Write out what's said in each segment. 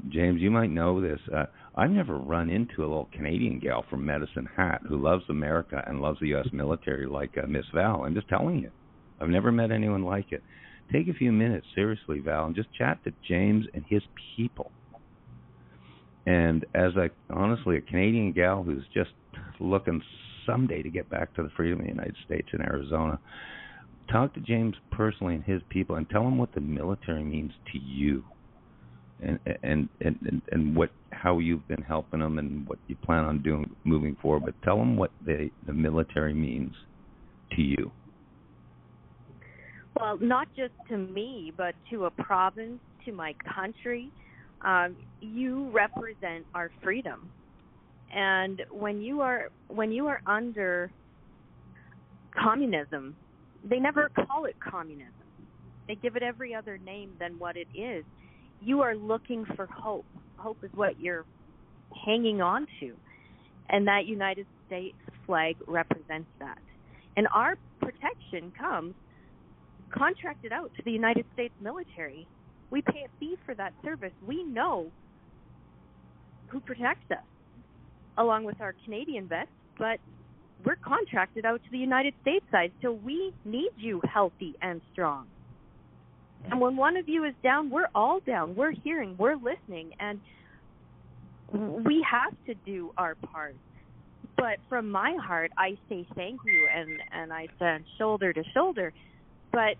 James, you might know this. I've never run into a little Canadian gal from Medicine Hat who loves America and loves the U.S. military like Miss Val. I'm just telling you. I've never met anyone like it. Take a few minutes, seriously, Val, and just chat to James and his people. And as honestly, a Canadian gal who's just looking someday to get back to the freedom of the United States in Arizona, talk to James personally and his people and tell him what the military means to you. And how you've been helping them and what you plan on doing moving forward. But tell them what the military means to you. Well, not just to me, but to a province, to my country. You represent our freedom, and when you are under communism, they never call it communism. They give it every other name than what it is. You are looking for hope. Hope is what you're hanging on to, and that United States flag represents that. And our protection comes contracted out to the United States military. We pay a fee for that service. We know who protects us, along with our Canadian vets, but we're contracted out to the United States side, so we need you healthy and strong. And when one of you is down, we're all down. We're hearing, we're listening, and we have to do our part. But from my heart, I say thank you, and I stand shoulder to shoulder. But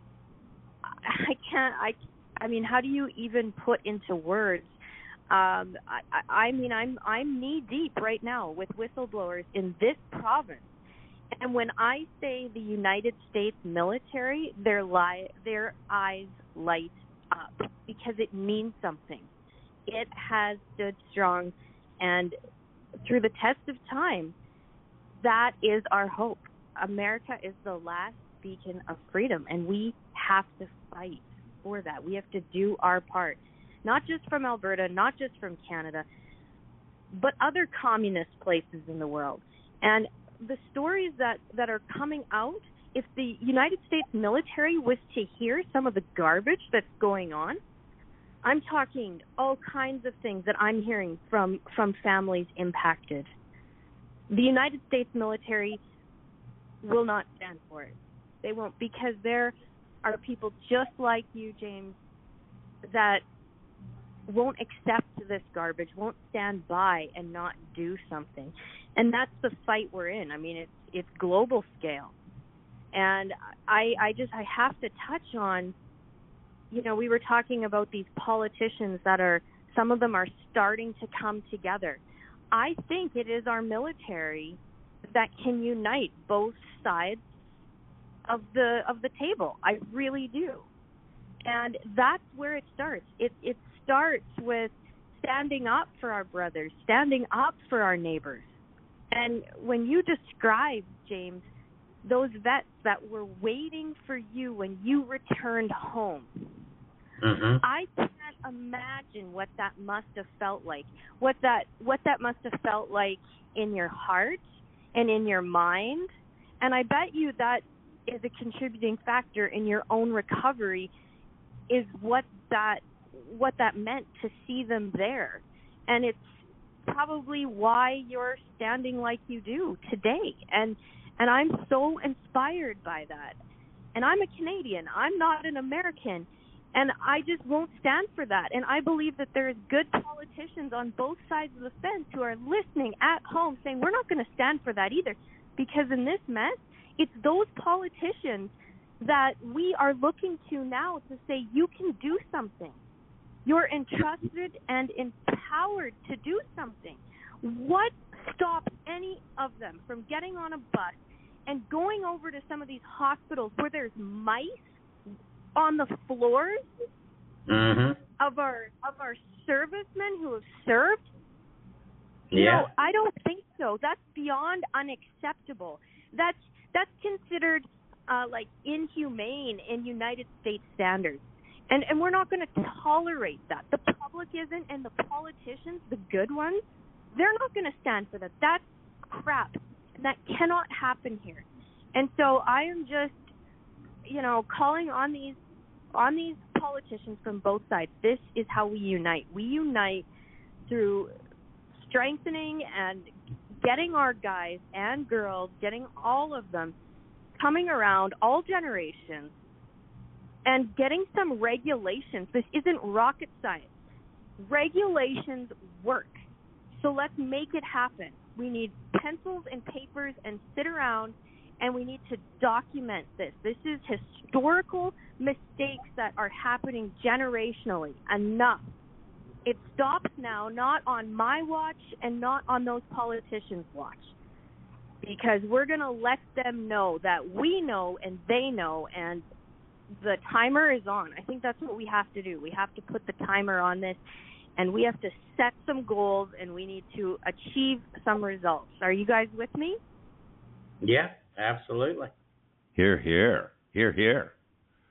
I mean, how do you even put into words? I'm knee deep right now with whistleblowers in this province. And when I say the United States military, their eyes light up because it means something. It has stood strong, and through the test of time, that is our hope. America is the last beacon of freedom, and we have to fight for that. We have to do our part, not just from Alberta, not just from Canada, but other communist places in the world. And the stories that are coming out, if the United States military was to hear some of the garbage that's going on, I'm talking all kinds of things that I'm hearing from families impacted. The United States military will not stand for it. They won't, because there are people just like you, James, that won't accept this garbage, won't stand by and not do something. And that's the fight we're in. I mean, it's global scale. And I have to touch on, we were talking about these politicians some of them are starting to come together. I think it is our military that can unite both sides of the table. I really do. And that's where it starts. It starts with standing up for our brothers, standing up for our neighbors. And when you describe, James, those vets that were waiting for you when you returned home, I can't imagine what that must have felt like, what that must have felt like in your heart and in your mind. And I bet you that is a contributing factor in your own recovery, is what that meant to see them there. And it's probably why you're standing like you do today. And I'm so inspired by that. And I'm a Canadian. I'm not an American. And I just won't stand for that. And I believe that there's good politicians on both sides of the fence who are listening at home saying, we're not going to stand for that either. Because in this mess, it's those politicians that we are looking to now to say, you can do something. You're entrusted and empowered to do something. What stops any of them from getting on a bus and going over to some of these hospitals where there's mice on the floors of our servicemen who have served? Yeah. No, I don't think so. That's beyond unacceptable. That's considered like inhumane in United States standards. And we're not going to tolerate that. The public isn't, and the politicians, the good ones, they're not going to stand for that. That's crap. That cannot happen here. And so I am just, calling on these politicians from both sides, this is how we unite. We unite through strengthening and getting our guys and girls, getting all of them coming around, all generations, and getting some regulations. This isn't rocket science. Regulations work. So let's make it happen. We need pencils and papers and sit around, and we need to document this. This is historical mistakes that are happening generationally. Enough. It stops now, not on my watch and not on those politicians' watch, because we're going to let them know that we know and they know, and the timer is on. I think that's what we have to do. We have to put the timer on this, and we have to set some goals, and we need to achieve some results. Are you guys with me? Yeah, absolutely. Hear, hear. Hear, hear.